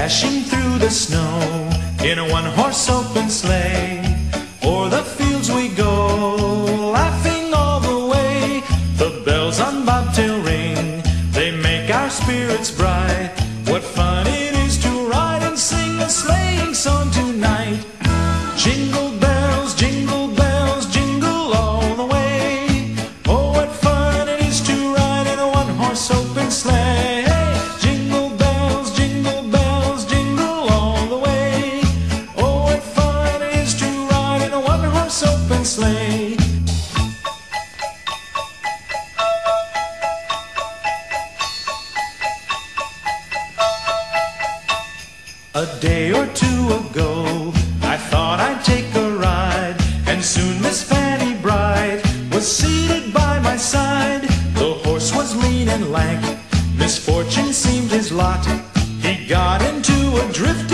dashing through the snow in a one-horse open sleigh. O'er the fields we go, laughing all the way. The bells on bobtail ring, they make our spirits bright. What fun it is to ride and sing a sleighing song tonight. Jingle bells, jingle bells, jingle all the way. Oh, what fun it is to ride in a one-horse open sleigh. Jingle bells, jingle bells, jingle all the way. Oh, what fun it is to ride in a one-horse open sleigh. A day or two ago, I thought I'd take a ride, and soon Miss Fanny Bright was seated by my side. The horse was lean and lank, misfortune seemed his lot. He got into a drift